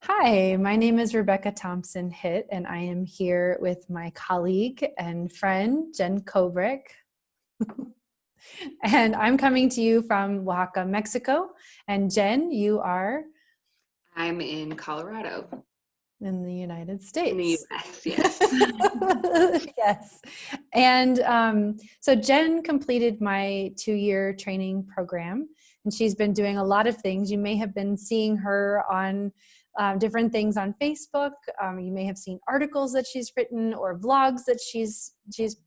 Hi, my name is Rebecca Thompson Hitt, and I am here with my colleague and friend, Jen Kobrick. And I'm coming to you from Oaxaca, Mexico. And Jen, you are I'm in Colorado, in the United in the States. US, yes. Yes. And so Jen completed my 2-year training program, and she's been doing a lot of things. You may have been seeing her on different things on Facebook. You may have seen articles that she's written or vlogs that she's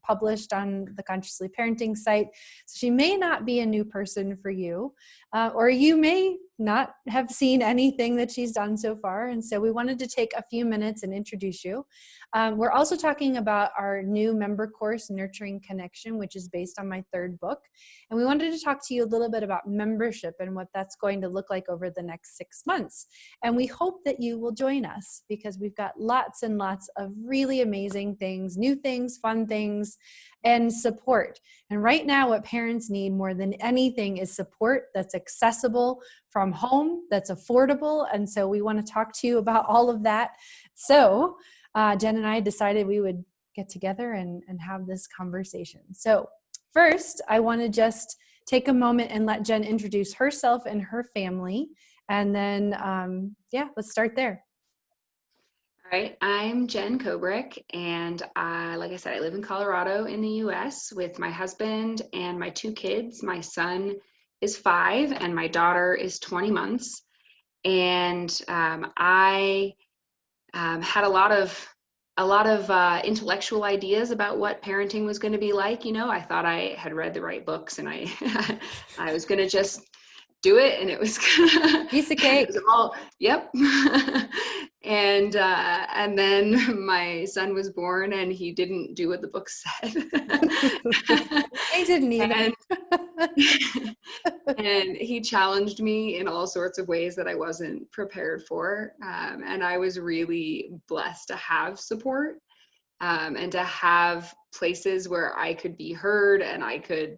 published on the Consciously Parenting site. So she may not be a new person for you, or you may not have seen anything that she's done so far. And so we wanted to take a few minutes and introduce you. We're also talking about our new member course, Nurturing Connection, which is based on my third book. And we wanted to talk to you a little bit about membership and what that's going to look like over the next 6 months. And we hope that you will join us because we've got lots and lots of really amazing things, new things, fun things, and support. And right now, what parents need more than anything is support that's accessible from home, that's affordable. And so we want to talk to you about all of that. So Jen and I decided we would get together and have this conversation. So first, I want to just take a moment and let Jen introduce herself and her family. And then, let's start there. All right, I'm Jen Kobrick, and like I said, I live in Colorado in the US with my husband and my 2 kids. My son is 5 and my daughter is 20 months. And I had a lot of intellectual ideas about what parenting was going to be like. I thought I had read the right books, and I I was going to just do it, and it was Piece of cake. it was all yep. And then my son was born, and he didn't do what the book said. I didn't either. And he challenged me in all sorts of ways that I wasn't prepared for. And I was really blessed to have support, and to have places where I could be heard and I could,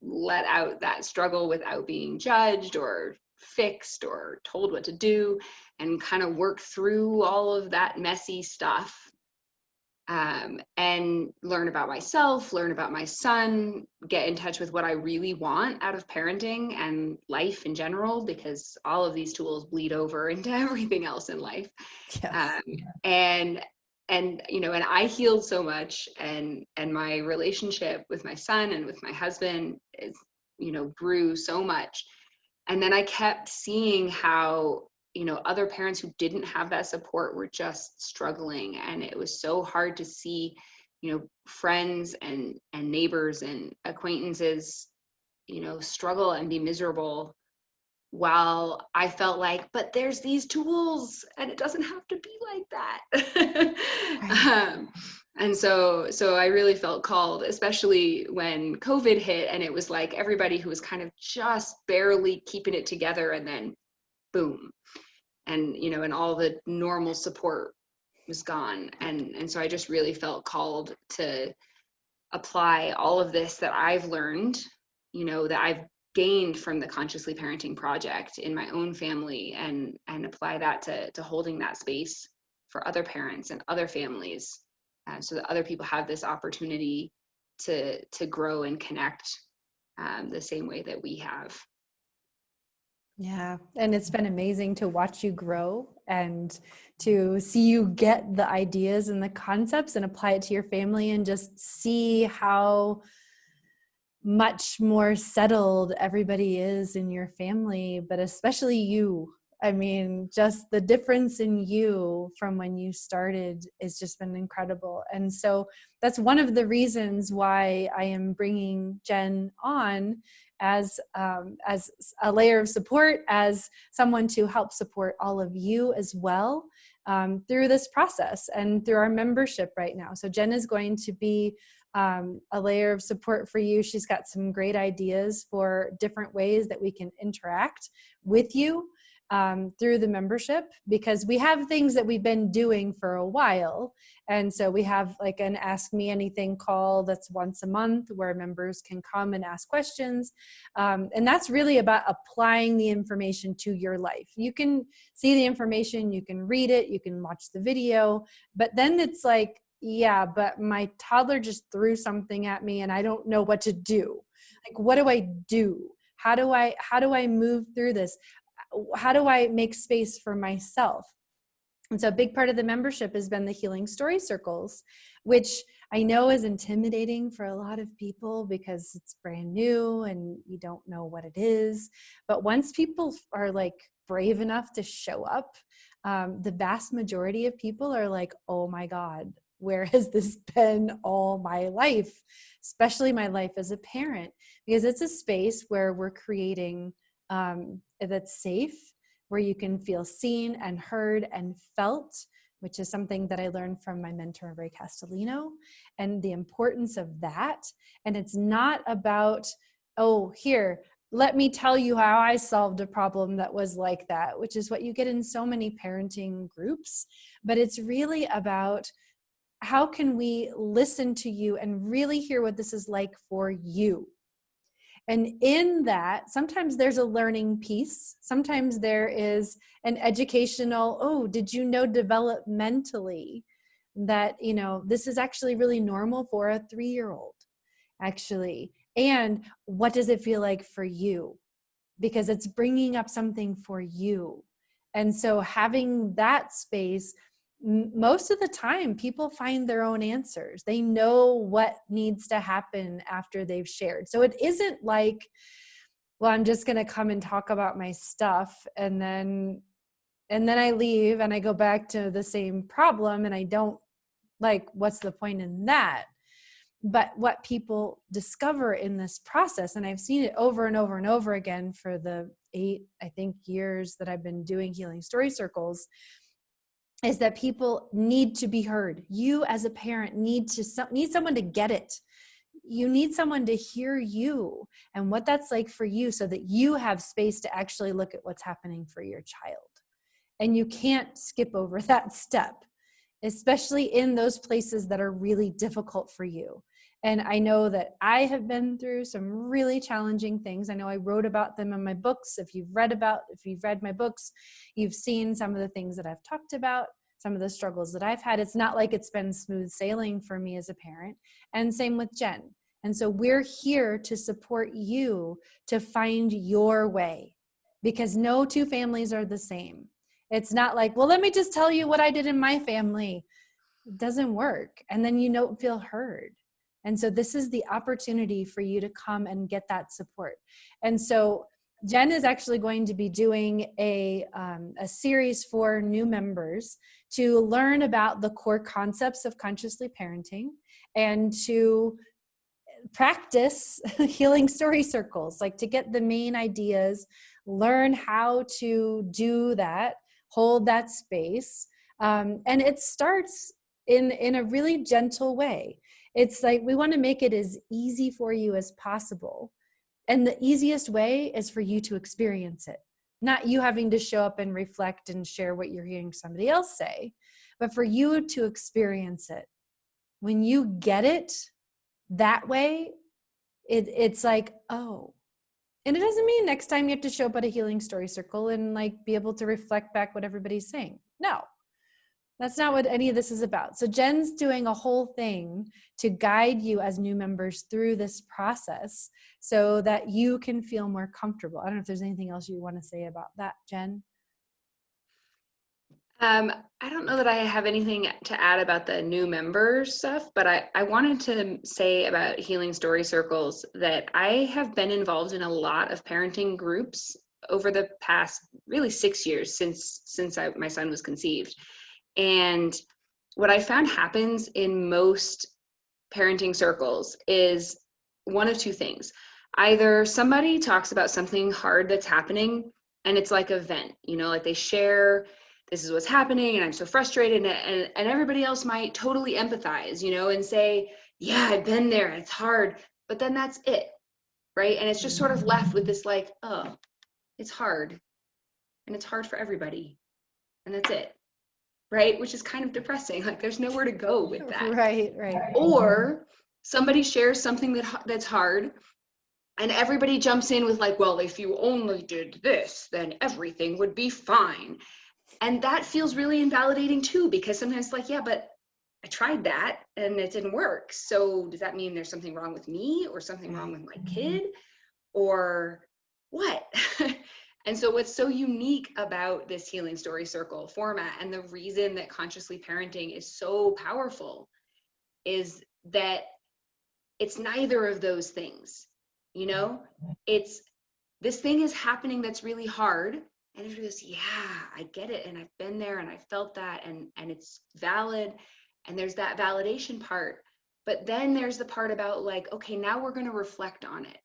let out that struggle without being judged or fixed or told what to do, and kind of work through all of that messy stuff. And learn about myself, learn about my son, get in touch with what I really want out of parenting and life in general, because all of these tools bleed over into everything else in life. Yes. And I healed so much, and my relationship with my son and with my husband is, grew so much. And then I kept seeing how other parents who didn't have that support were just struggling, and it was so hard to see friends and neighbors and acquaintances struggle and be miserable, while I felt like, but there's these tools and it doesn't have to be like that. Right. And so I really felt called, especially when COVID hit, and it was like everybody who was kind of just barely keeping it together, and then boom, and and all the normal support was gone. And so I just really felt called to apply all of this that I've learned, that I've gained from the Consciously Parenting Project in my own family, and apply that to holding that space for other parents and other families, so that other people have this opportunity to grow and connect the same way that we have. Yeah. And it's been amazing to watch you grow and to see you get the ideas and the concepts and apply it to your family, and just see how much more settled everybody is in your family, but especially you. I mean, just the difference in you from when you started has just been incredible. And so that's one of the reasons why I am bringing Jen on as a layer of support, as someone to help support all of you as well, through this process and through our membership right now. So Jen is going to be a layer of support for you. She's got some great ideas for different ways that we can interact with you. through the membership, because we have things that we've been doing for a while. And so we have like an Ask Me Anything call that's once a month where members can come and ask questions. And that's really about applying the information to your life. You can see the information, you can read it, you can watch the video, but then it's like, yeah, but my toddler just threw something at me and I don't know what to do. Like, what do I do? How do I move through this? How do I make space for myself? And so a big part of the membership has been the healing story circles, which I know is intimidating for a lot of people because it's brand new and you don't know what it is. But once people are like brave enough to show up, the vast majority of people are like, oh my God, where has this been all my life? Especially my life as a parent, because it's a space where we're creating that's safe, where you can feel seen and heard and felt, which is something that I learned from my mentor, Ray Castellino, and the importance of that. And it's not about, oh, here, let me tell you how I solved a problem that was like that, which is what you get in so many parenting groups. But it's really about, how can we listen to you and really hear what this is like for you? And in that, sometimes there's a learning piece. Sometimes there is an educational, oh, did you know developmentally that, you know, this is actually really normal for a 3-year-old, actually. And what does it feel like for you? Because it's bringing up something for you. And so having that space, most of the time people find their own answers. They know what needs to happen after they've shared. So it isn't like, well, I'm just going to come and talk about my stuff and then I leave and I go back to the same problem and I don't, like, what's the point in that? But what people discover in this process, and I've seen it over and over and over again for the 8, I think, years that I've been doing healing story circles, is that people need to be heard. You as a parent need someone to get it. You need someone to hear you and what that's like for you, so that you have space to actually look at what's happening for your child. And you can't skip over that step, especially in those places that are really difficult for you. And I know that I have been through some really challenging things. I know I wrote about them in my books. If you've read my books, you've seen some of the things that I've talked about, some of the struggles that I've had. It's not like it's been smooth sailing for me as a parent. And same with Jen. And so we're here to support you to find your way, because no two families are the same. It's not like, well, let me just tell you what I did in my family. It doesn't work. And then you don't feel heard. And so this is the opportunity for you to come and get that support. And so Jen is actually going to be doing a series for new members to learn about the core concepts of consciously parenting and to practice healing story circles, like to get the main ideas, learn how to do that, hold that space. And it starts in a really gentle way. It's like, we want to make it as easy for you as possible. And the easiest way is for you to experience it, not you having to show up and reflect and share what you're hearing somebody else say, but for you to experience it. When you get it that way, it's like, oh. And it doesn't mean next time you have to show up at a healing story circle and like be able to reflect back what everybody's saying. No, that's not what any of this is about. So Jen's doing a whole thing to guide you as new members through this process so that you can feel more comfortable. I don't know if there's anything else you want to say about that, Jen. I don't know that I have anything to add about the new member stuff, but I wanted to say about healing story circles that I have been involved in a lot of parenting groups over the past really 6 years since my son was conceived. And what I found happens in most parenting circles is one of two things. Either somebody talks about something hard that's happening and it's like a vent, like they share, this is what's happening and I'm so frustrated, and everybody else might totally empathize, and say, yeah, I've been there, it's hard, but then that's it, right? And it's just sort of left with this like, oh, it's hard. and it's hard for everybody, and that's it, right? Which is kind of depressing. Like there's nowhere to go with that. Right. Or somebody shares something that's hard, and everybody jumps in with like, well, if you only did this, then everything would be fine. And that feels really invalidating too, because sometimes it's like, yeah, but I tried that and it didn't work. So does that mean there's something wrong with me or something wrong with my kid or what? And so what's so unique about this healing story circle format, and the reason that consciously parenting is so powerful, is that it's neither of those things. You know, it's this thing is happening that's really hard, and everybody goes, yeah, I get it, and I've been there and I felt that, and it's valid, and there's that validation part. But then there's the part about like, okay, now we're going to reflect on it,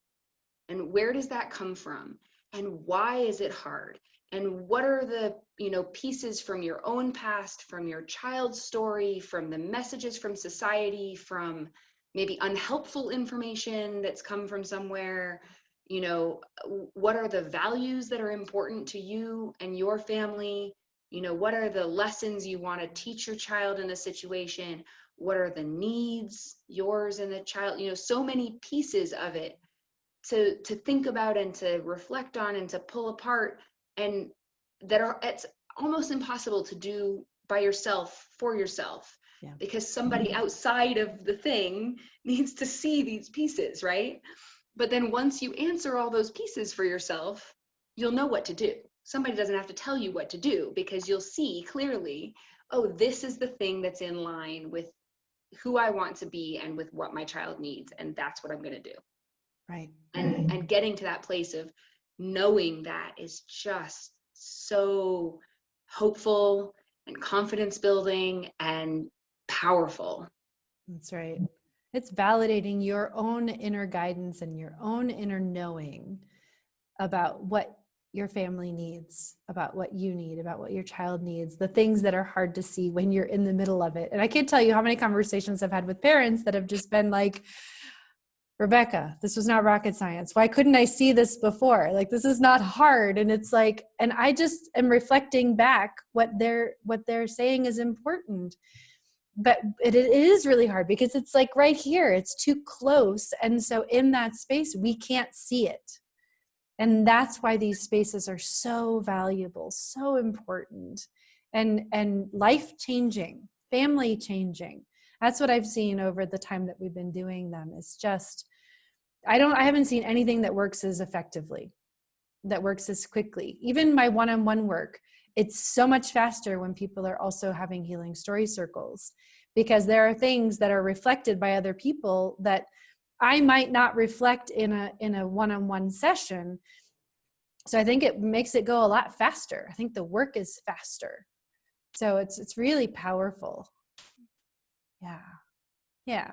and where does that come from, and why is it hard, and what are the, you know, pieces from your own past, from your child's story, from the messages from society, from maybe unhelpful information that's come from somewhere. You know, what are the values that are important to you and your family? You know, what are the lessons you want to teach your child in a situation? What are the needs, yours and the child? You know, so many pieces of it to think about and to reflect on and to pull apart, and that are, it's almost impossible to do by yourself, for yourself, because somebody outside of the thing needs to see these pieces, right? But then once you answer all those pieces for yourself, you'll know what to do. Somebody doesn't have to tell you what to do, because you'll see clearly, oh, this is the thing that's in line with who I want to be and with what my child needs, and that's what I'm going to do. Right. And getting to that place of knowing that is just so hopeful and confidence building and powerful. That's right. It's validating your own inner guidance and your own inner knowing about what your family needs, about what you need, about what your child needs, the things that are hard to see when you're in the middle of it. And I can't tell you how many conversations I've had with parents that have just been like, Rebecca, this was not rocket science. Why couldn't I see this before? Like, this is not hard. And it's like, and I just am reflecting back what they're saying is important. But it is really hard because it's like right here, it's too close. And so in that space, we can't see it. And that's why these spaces are so valuable, so important, and life-changing, family-changing. That's what I've seen over the time that we've been doing them. It's just, I haven't seen anything that works as effectively, that works as quickly. Even my one-on-one work, it's so much faster when people are also having healing story circles, because there are things that are reflected by other people that I might not reflect in a one-on-one session. So I think it makes it go a lot faster. I think the work is faster. So it's really powerful. Yeah.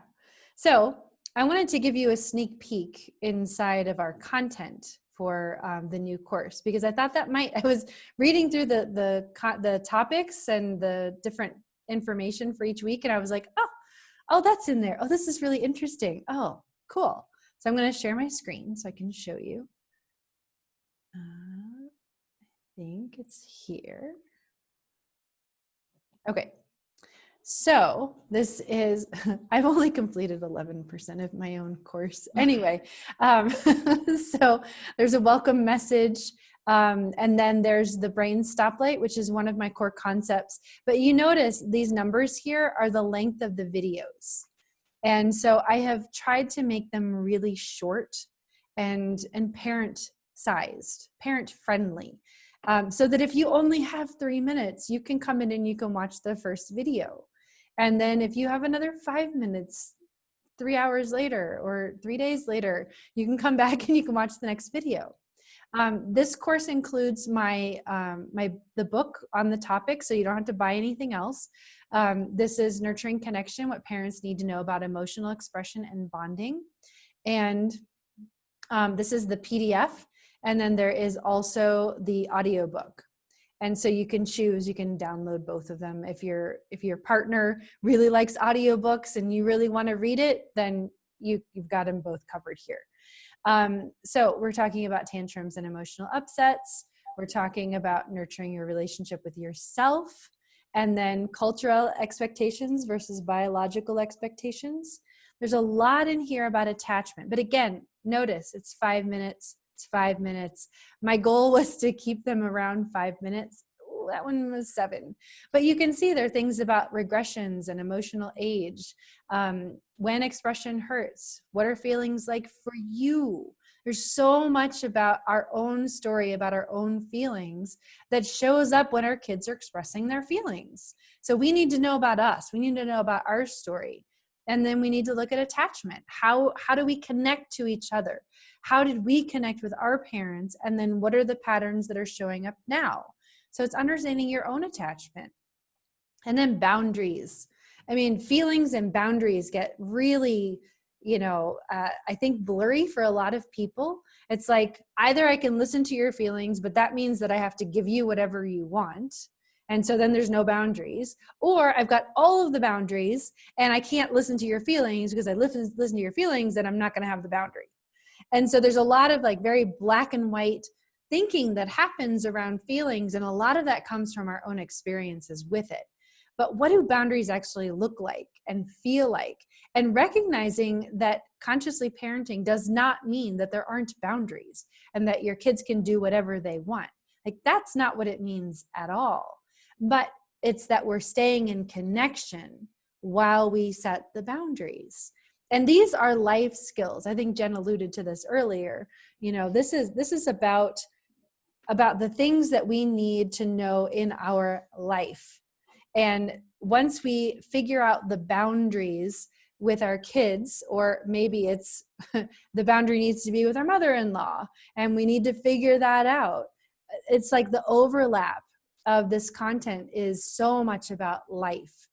So I wanted to give you a sneak peek inside of our content for the new course, because I thought that I was reading through the topics and the different information for each week, and I was like, oh, that's in there. Oh, this is really interesting. Oh, cool. So I'm going to share my screen so I can show you. I think it's here. Okay. So this is, I've only completed 11% of my own course. Anyway, so there's a welcome message. And then there's the brain stoplight, which is one of my core concepts. But you notice these numbers here are the length of the videos. And so I have tried to make them really short and parent-sized, parent-friendly. So that if you only have 3 minutes, you can come in and you can watch the first video. And then if you have another 5 minutes, 3 hours later or 3 days later, you can come back and you can watch the next video. This course includes the book on the topic, so you don't have to buy anything else. This is Nurturing Connection, What Parents Need to Know About Emotional Expression and Bonding. And this is the PDF. And then there is also the audiobook. And so you can choose, you can download both of them. If your partner really likes audiobooks and you really want to read it, then you've got them both covered here. So we're talking about tantrums and emotional upsets. We're talking about nurturing your relationship with yourself, and then cultural expectations versus biological expectations. There's a lot in here about attachment. But again, notice it's 5 minutes. It's 5 minutes. My goal was to keep them around 5 minutes. Ooh, that one was 7. But you can see there are things about regressions and emotional age. When expression hurts, what are feelings like for you? There's so much about our own story, about our own feelings that shows up when our kids are expressing their feelings. So we need to know about us. We need to know about our story. And then we need to look at attachment. How do we connect to each other? How did we connect with our parents? And then what are the patterns that are showing up now? So it's understanding your own attachment. And then boundaries. I mean, feelings and boundaries get really, I think blurry for a lot of people. It's like, either I can listen to your feelings, but that means that I have to give you whatever you want. And so then there's no boundaries. Or I've got all of the boundaries and I can't listen to your feelings because I listen to your feelings and I'm not going to have the boundary. And so there's a lot of like very black and white thinking that happens around feelings. And a lot of that comes from our own experiences with it. But what do boundaries actually look like and feel like? And recognizing that consciously parenting does not mean that there aren't boundaries and that your kids can do whatever they want. Like, that's not what it means at all. But it's that we're staying in connection while we set the boundaries. And these are life skills. I think Jen alluded to this earlier. This is about the things that we need to know in our life. And once we figure out the boundaries with our kids, or maybe it's the boundary needs to be with our mother-in-law, and we need to figure that out. It's like the overlap of this content is so much about life.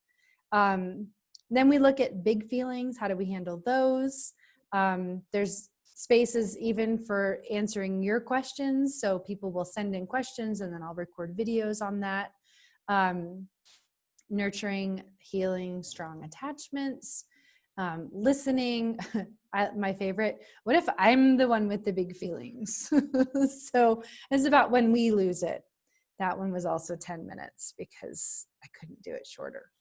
Then we look at big feelings. How do we handle those? There's spaces even for answering your questions. So people will send in questions and then I'll record videos on that. Nurturing, healing, strong attachments, listening. My favorite, what if I'm the one with the big feelings? So it's about when we lose it. That one was also 10 minutes because I couldn't do it shorter.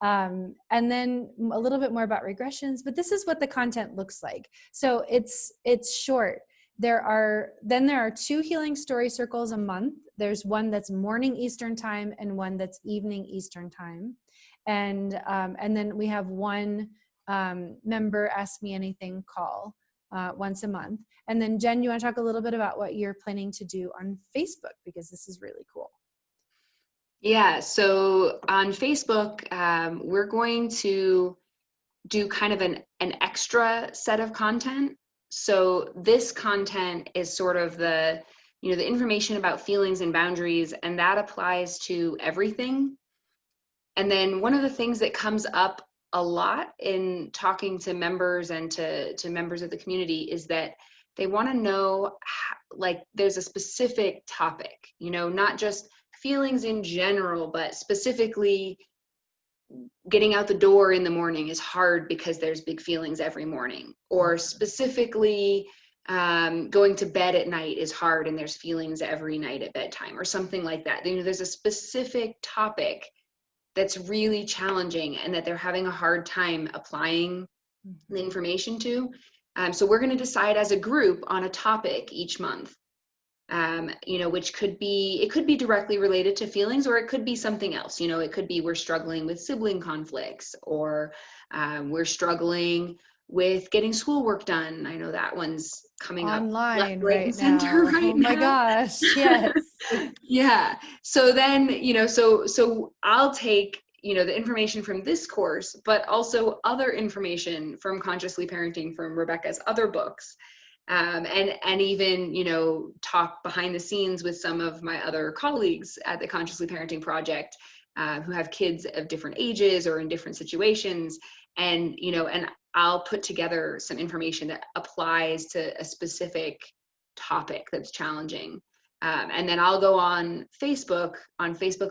And then a little bit more about regressions, but this is what the content looks like. So it's short. There are 2 healing story circles a month. There's one that's morning Eastern time and one that's evening Eastern time. And then we have one member Ask Me Anything call once a month. And then Jen, you want to talk a little bit about what you're planning to do on Facebook, because this is really cool. Yeah, so on Facebook, we're going to do kind of an extra set of content. So this content is sort of the information about feelings and boundaries, and that applies to everything. And then one of the things that comes up a lot in talking to members and to members of the community is that they want to know, like, there's a specific topic, not just feelings in general, but specifically getting out the door in the morning is hard because there's big feelings every morning, or specifically going to bed at night is hard and there's feelings every night at bedtime, or something like that. There's a specific topic that's really challenging and that they're having a hard time applying the information to. So we're going to decide as a group on a topic each month. Which could be directly related to feelings, or it could be something else. It could be we're struggling with sibling conflicts, or we're struggling with getting schoolwork done. I know that one's coming online up left, right and center now. right Oh my gosh, yes. Yeah. So then, so I'll take, the information from this course, but also other information from Consciously Parenting, from Rebecca's other books. And even, talk behind the scenes with some of my other colleagues at the Consciously Parenting Project, who have kids of different ages or in different situations. And I'll put together some information that applies to a specific topic that's challenging. And then I'll go on Facebook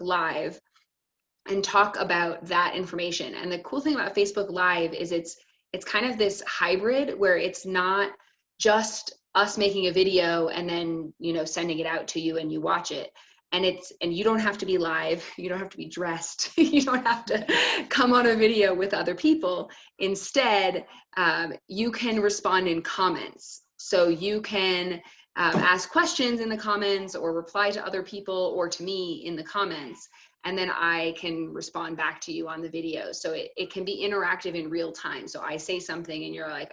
Live and talk about that information. And the cool thing about Facebook Live is it's kind of this hybrid where it's not just us making a video and then, you know, sending it out to you and you watch it. And you don't have to be live. You don't have to be dressed. You don't have to come on a video with other people. Instead, you can respond in comments. So you can ask questions in the comments or reply to other people or to me in the comments. And then I can respond back to you on the video. So it can be interactive in real time. So I say something and you're like,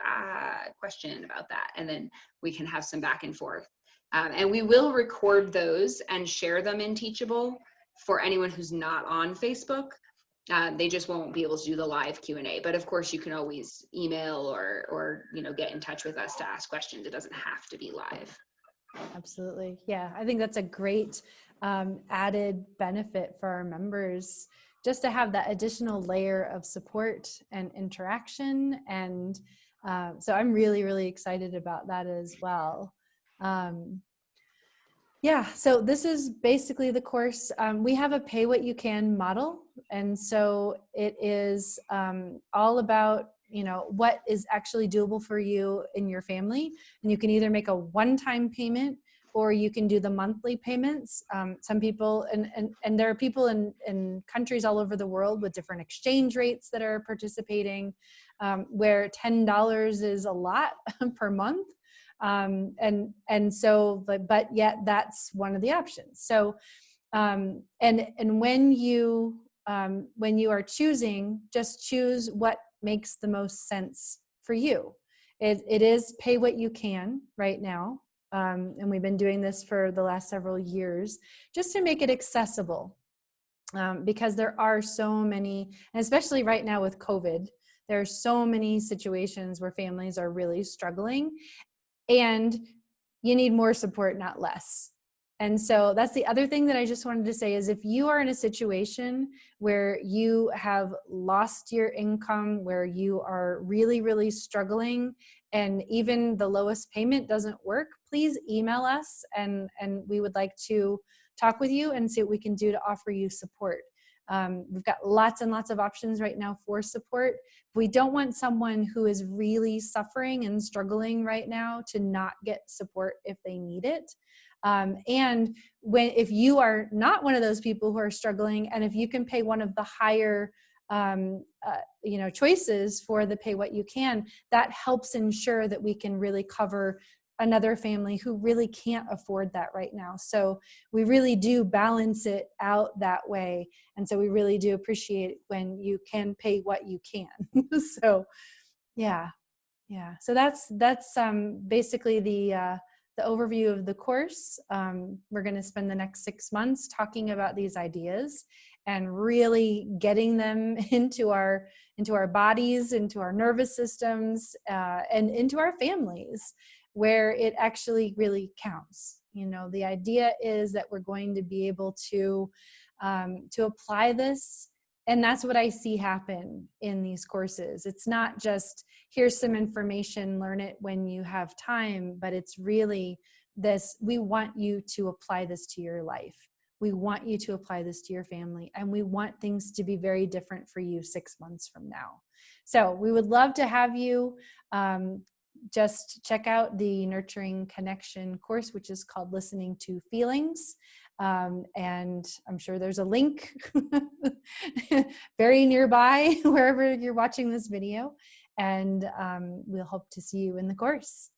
question about that. And then we can have some back and forth. And we will record those and share them in Teachable for anyone who's not on Facebook. They just won't be able to do the live Q&A. But of course, you can always email or you know, get in touch with us to ask questions. It doesn't have to be live. Absolutely. Yeah, I think that's a great added benefit for our members, just to have that additional layer of support and interaction. And so I'm really, really excited about that as well. Yeah, so this is basically the course. We have a pay what you can model. And so it is all about, you know, what is actually doable for you in your family. And you can either make a one-time payment or you can do the monthly payments. Some people, and there are people in countries all over the world with different exchange rates that are participating, where $10 is a lot per month. And so, but yet that's one of the options. So, and when you are choosing, just choose what makes the most sense for you. It is pay what you can right now. And we've been doing this for the last several years just to make it accessible. Because there are so many, and especially right now with COVID, there are so many situations where families are really struggling. And you need more support, not less. And so that's the other thing that I just wanted to say is if you are in a situation where you have lost your income, where you are really, really struggling, and even the lowest payment doesn't work, please email us and we would like to talk with you and see what we can do to offer you support. We've got lots and lots of options right now for support. We don't want someone who is really suffering and struggling right now to not get support if they need it. And if you are not one of those people who are struggling, and if you can pay one of the higher choices for the pay what you can, that helps ensure that we can really cover another family who really can't afford that right now. So we really do balance it out that way. And so we really do appreciate when you can pay what you can. So yeah. So that's basically the overview of the course. We're going to spend the next 6 months talking about these ideas and really getting them into our bodies, into our nervous systems, and into our families, where it actually really counts. You know, the idea is that we're going to be able to apply this. And that's what I see happen in these courses. It's not just, here's some information, learn it when you have time, but it's really this, we want you to apply this to your life. We want you to apply this to your family, and we want things to be very different for you 6 months from now. So we would love to have you just check out the Nurturing Connection course, which is called Listening to Feelings. And I'm sure there's a link very nearby wherever you're watching this video. And we'll hope to see you in the course.